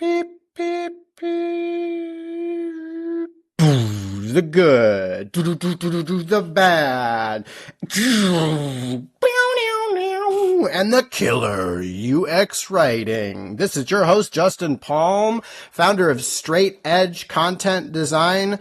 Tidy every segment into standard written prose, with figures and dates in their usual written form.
Beep, beep, beep. The good. The bad. And the killer. UX writing. This is your host, Justin Palm, founder of Straight Edge Content Design.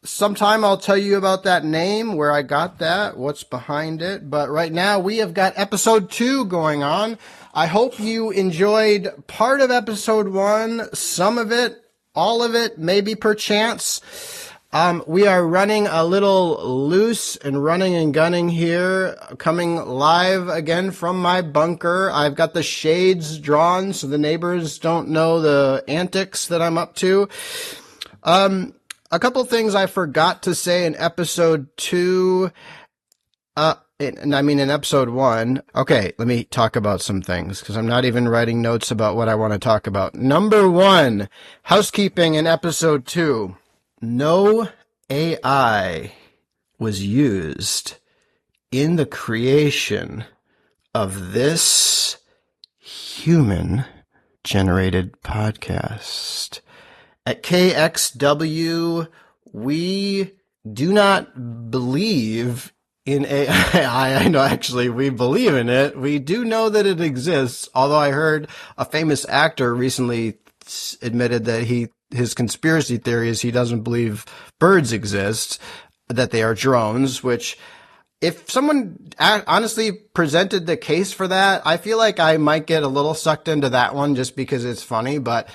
Sometime I'll tell you about that name, where I got that, what's behind it. But right now we have got episode 2 going on. I hope you enjoyed part of episode 1, some of it, all of it, maybe perchance. We are running a little loose and running and gunning here, coming live again from my bunker. I've got the shades drawn so the neighbors don't know the antics that I'm up to. A couple things I forgot to say in episode 2, in episode 1. Okay, let me talk about some things, because I'm not even writing notes about what I want to talk about. Number 1, housekeeping in episode 2. No AI was used in the creation of this human-generated podcast. At KXW, we do not believe in AI. I know, actually, we believe in it. We do know that it exists, although I heard a famous actor recently admitted that his conspiracy theory is he doesn't believe birds exist, that they are drones, which, if someone honestly presented the case for that, I feel like I might get a little sucked into that one just because it's funny. But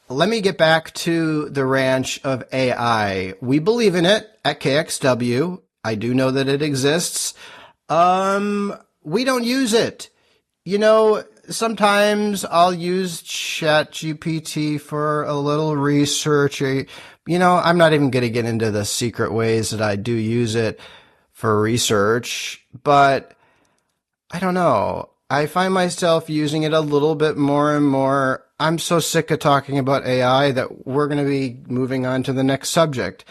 let me get back to the ranch of AI. We believe in it at KXW. I do know that it exists. We don't use it. You know, sometimes I'll use ChatGPT for a little research. You know, I'm not even going to get into the secret ways that I do use it for research, but I don't know. I find myself using it a little bit more and more. I'm so sick of talking about AI that we're going to be moving on to the next subject.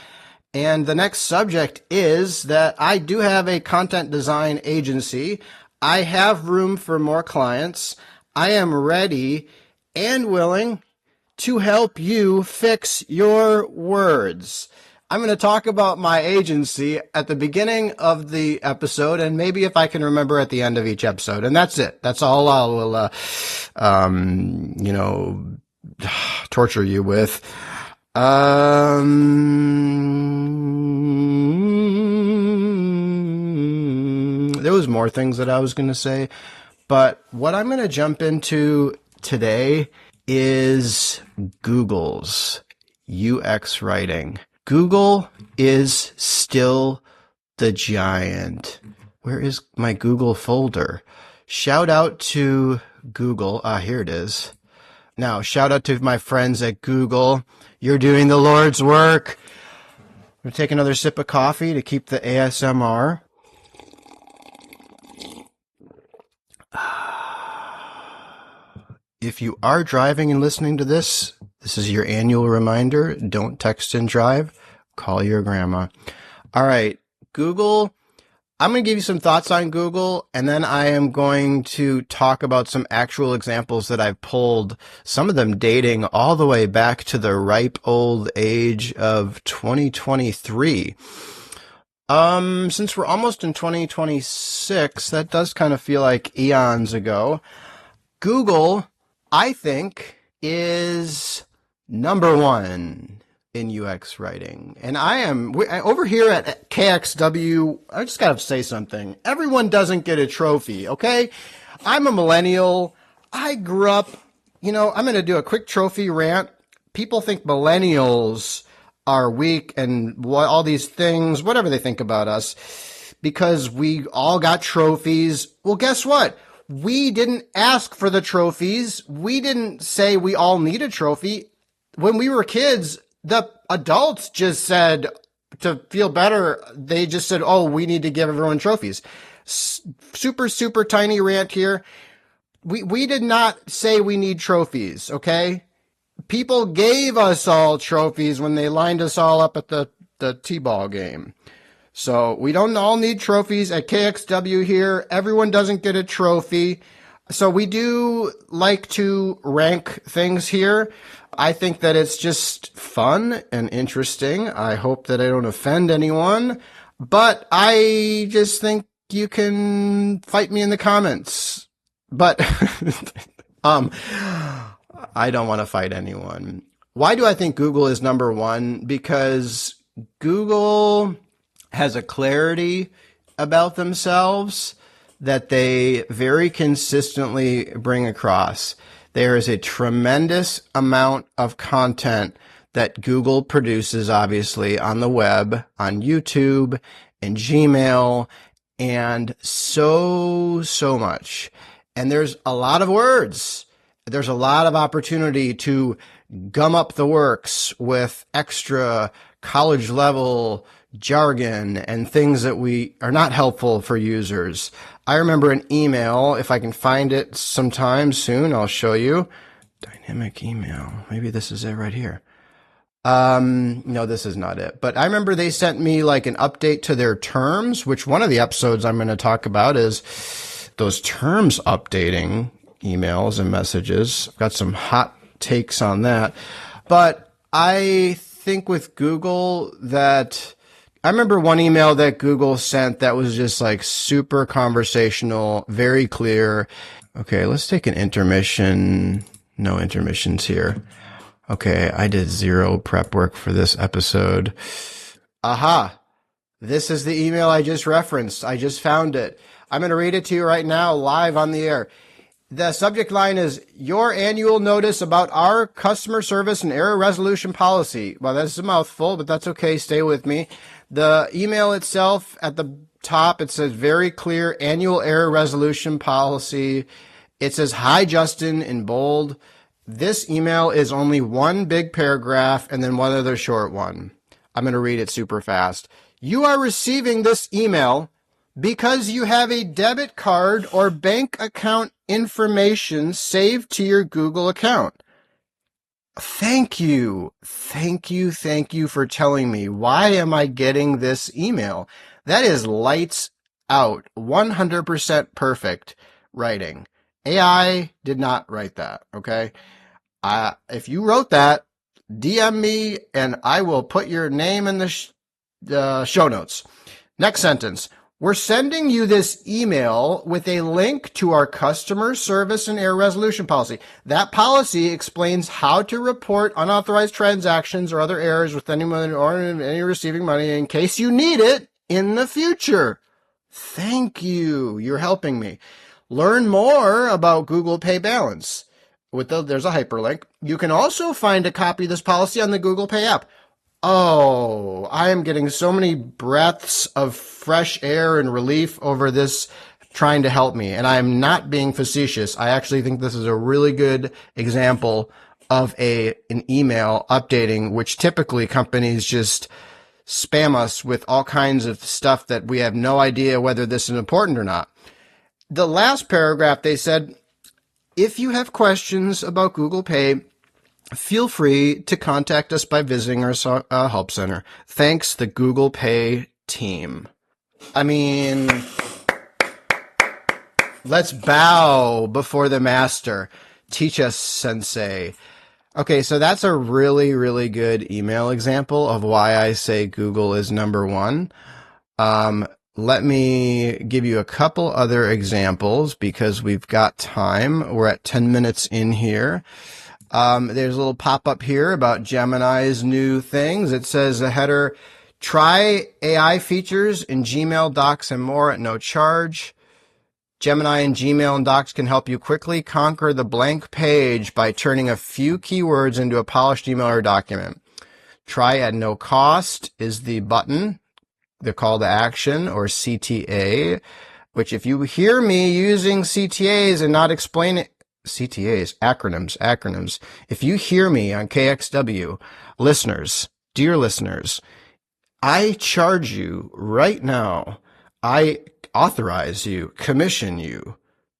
And the next subject is that I do have a content design agency. I have room for more clients. I am ready and willing to help you fix your words. I'm going to talk about my agency at the beginning of the episode, and maybe if I can remember at the end of each episode. And that's it. That's all I will, torture you with. There was more things that I was going to say, but what I'm going to jump into today is Google's UX writing. Google is still the giant. Where is my Google folder? Shout out to Google. Here it is. Now, shout out to my friends at Google. You're doing the Lord's work. I'm going to take another sip of coffee to keep the ASMR. If you are driving and listening to this, this is your annual reminder. Don't text and drive. Call your grandma. All right, Google. I'm going to give you some thoughts on Google, and then I am going to talk about some actual examples that I've pulled, some of them dating all the way back to the ripe old age of 2023. Since we're almost in 2026, that does kind of feel like eons ago. Google, I think, is number 1 in UX writing. And over here at KXW, I just got to say something. Everyone doesn't get a trophy, okay? I'm a millennial. I grew up, I'm going to do a quick trophy rant. People think millennials are weak and all these things, whatever they think about us, because we all got trophies. Well, guess what? We didn't ask for the trophies. We didn't say we all need a trophy. When we were kids, the adults just said, to feel better, they just said, oh, we need to give everyone trophies. Super, super tiny rant here. We did not say we need trophies, okay? People gave us all trophies when they lined us all up at the t-ball game. So we don't all need trophies at KXW here. Everyone doesn't get a trophy. So we do like to rank things here. I think that it's just fun and interesting. I hope that I don't offend anyone, but I just think you can fight me in the comments. But um I don't want to fight anyone. Why do I think Google is number one? Because Google has a clarity about themselves that they very consistently bring across. There is a tremendous amount of content that Google produces, obviously, on the web, on YouTube, and Gmail, and so much. And there's a lot of words. There's a lot of opportunity to gum up the works with extra college level jargon and things that we are not helpful for users. I remember an email, if I can find it sometime soon, I'll show you. Dynamic email. Maybe this is it right here. No, this is not it. But I remember they sent me like an update to their terms, which one of the episodes I'm going to talk about is those terms updating emails and messages. I've got some hot takes on that. But I think with Google that I remember one email that Google sent that was just like super conversational, very clear. Okay, let's take an intermission. No intermissions here. Okay, I did zero prep work for this episode. Aha. This is the email I just referenced. I just found it. I'm going to read it to you right now, live on the air. The subject line is your annual notice about our customer service and error resolution policy. Well, that's a mouthful, but that's okay. Stay with me. The email itself at the top, it says very clear annual error resolution policy. It says, hi, Justin, in bold. This email is only one big paragraph and then one other short one. I'm going to read it super fast. You are receiving this email because you have a debit card or bank account information saved to your Google account. Thank you. Thank you for telling me. Why am I getting this email? That is lights out. 100% perfect writing. AI did not write that, okay? If you wrote that, DM me and I will put your name in the show notes. Next sentence. We're sending you this email with a link to our customer service and error resolution policy. That policy explains how to report unauthorized transactions or other errors with anyone or any receiving money in case you need it in the future. Thank you. You're helping me. Learn more about Google Pay Balance. There's a hyperlink. You can also find a copy of this policy on the Google Pay app. Oh, I am getting so many breaths of fresh air and relief over this trying to help me. And I am not being facetious. I actually think this is a really good example of an email updating, which typically companies just spam us with all kinds of stuff that we have no idea whether this is important or not. The last paragraph, they said, if you have questions about Google Pay, feel free to contact us by visiting our help center. Thanks, the Google Pay team. I mean, let's bow before the master. Teach us, sensei. Okay, so that's a really, really good email example of why I say Google is number one. Let me give you a couple other examples because we've got time. We're at 10 minutes in here. There's a little pop-up here about Gemini's new things. It says the header, try AI features in Gmail, Docs, and more at no charge. Gemini and Gmail and Docs can help you quickly conquer the blank page by turning a few keywords into a polished email or document. Try at no cost is the button, the call to action, or CTA, which if you hear me using CTAs and not explaining CTAs, acronyms. If you hear me on KXW, listeners, dear listeners, I charge you right now. I authorize you, commission you,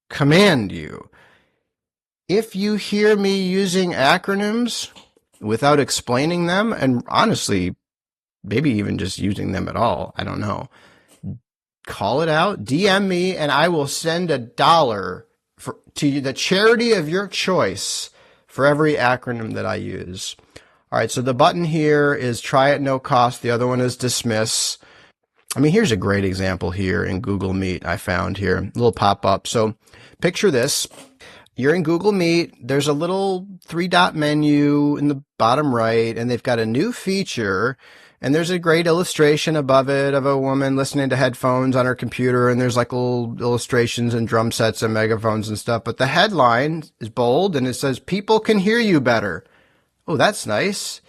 command you. If you hear me using acronyms without explaining them, and honestly, maybe even just using them at all, I don't know, call it out, DM me, and I will send $1 to the charity of your choice for every acronym that I use. All right, so the button here is try at no cost. The other one is dismiss. I mean, here's a great example here in Google Meet I found here, a little pop-up. So picture this. You're in Google Meet. There's a little 3-dot menu in the bottom right, and they've got a new feature, and there's a great illustration above it of a woman listening to headphones on her computer, and there's like little illustrations and drum sets and megaphones and stuff. But the headline is bold, and it says, "People can hear you better." Oh, that's nice.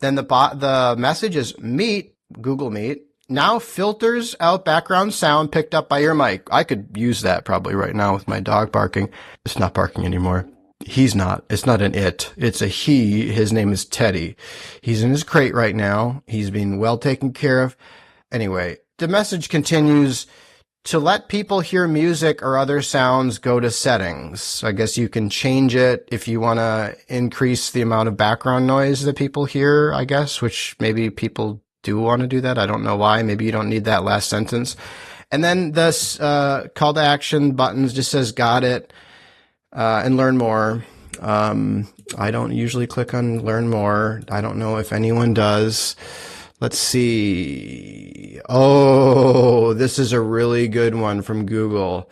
Then the message is Meet, Google Meet, now filters out background sound picked up by your mic. I could use that probably right now with my dog barking. It's not barking anymore. He's not. It's not an it. It's a he. His name is Teddy. He's in his crate right now. He's being well taken care of. Anyway, the message continues. To let people hear music or other sounds, go to settings. I guess you can change it if you want to increase the amount of background noise that people hear, I guess, which maybe people do want to do that. I don't know why. Maybe you don't need that last sentence. And then this call to action buttons just says got it and learn more. I don't usually click on learn more. I don't know if anyone does. Let's see. Oh, this is a really good one from Google.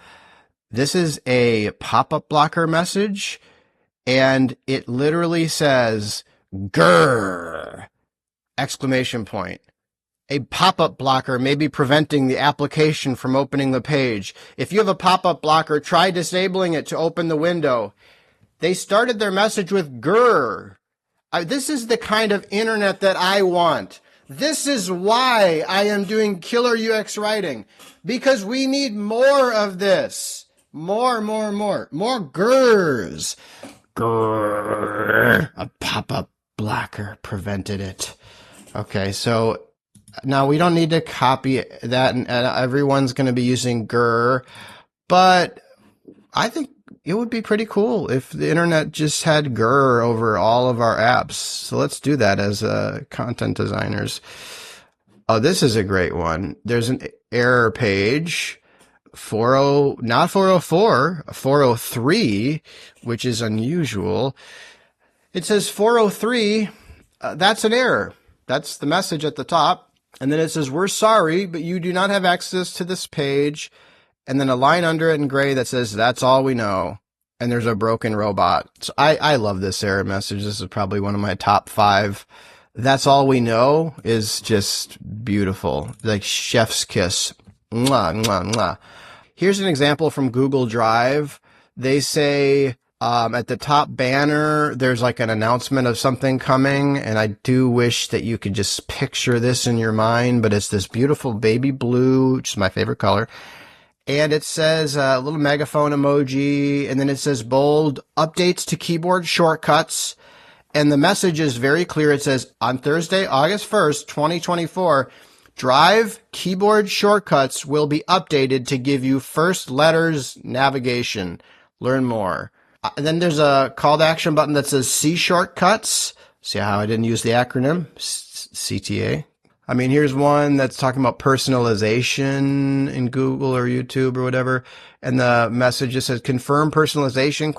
This is a pop-up blocker message, and it literally says, grrr, exclamation point. A pop-up blocker may be preventing the application from opening the page. If you have a pop-up blocker, try disabling it to open the window. They started their message with grrr. This is the kind of internet that I want. This is why I am doing killer UX writing, because we need more of this. More grrrs. Grrr. A pop-up blocker prevented it. Okay, so now we don't need to copy that, and everyone's going to be using grrr, but I think it would be pretty cool if the internet just had grrr over all of our apps. So let's do that as content designers. Oh, this is a great one. There's an error page, not 404, 403, which is unusual. It says 403. That's an error. That's the message at the top. And then it says, we're sorry, but you do not have access to this page. And then a line under it in gray that says, that's all we know. And there's a broken robot. So I love this error message. This is probably one of my top 5. That's all we know is just beautiful. Like chef's kiss. Mwah, mwah, mwah. Here's an example from Google Drive. They say at the top banner, there's like an announcement of something coming. And I do wish that you could just picture this in your mind. But it's this beautiful baby blue, which is my favorite color. And it says a little megaphone emoji, and then it says bold, updates to keyboard shortcuts. And the message is very clear. It says, on Thursday, August 1st, 2024, Drive keyboard shortcuts will be updated to give you first letters navigation. Learn more. And then there's a call to action button that says C shortcuts. See how I didn't use the acronym? CTA. I mean, here's one that's talking about personalization in Google or YouTube or whatever. And the message just says confirm personalization ?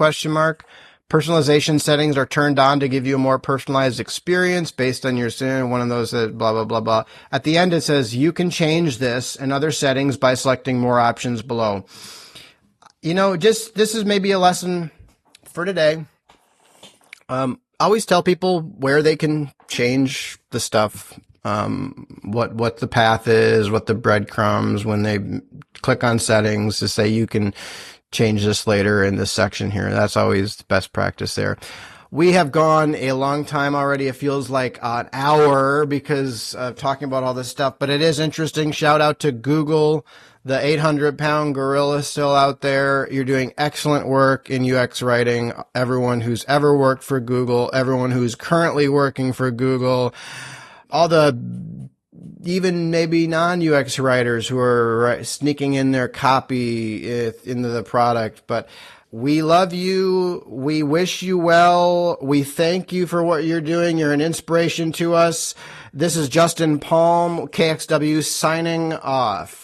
Personalization settings are turned on to give you a more personalized experience based on your one of those that blah, blah, blah, blah. At the end, it says you can change this and other settings by selecting more options below. You know, just this is maybe a lesson for today. Always tell people where they can change the stuff. What the path is, what the breadcrumbs, when they click on settings to say you can change this later in this section here. That's always the best practice there. We have gone a long time already. It feels like an hour because of talking about all this stuff, but it is interesting. Shout out to Google, the 800-pound gorilla still out there. You're doing excellent work in UX writing. Everyone who's ever worked for Google, everyone who's currently working for Google, all the even maybe non-UX writers who are sneaking in their copy into the product. But we love you. We wish you well. We thank you for what you're doing. You're an inspiration to us. This is Justin Palm, KXW, signing off.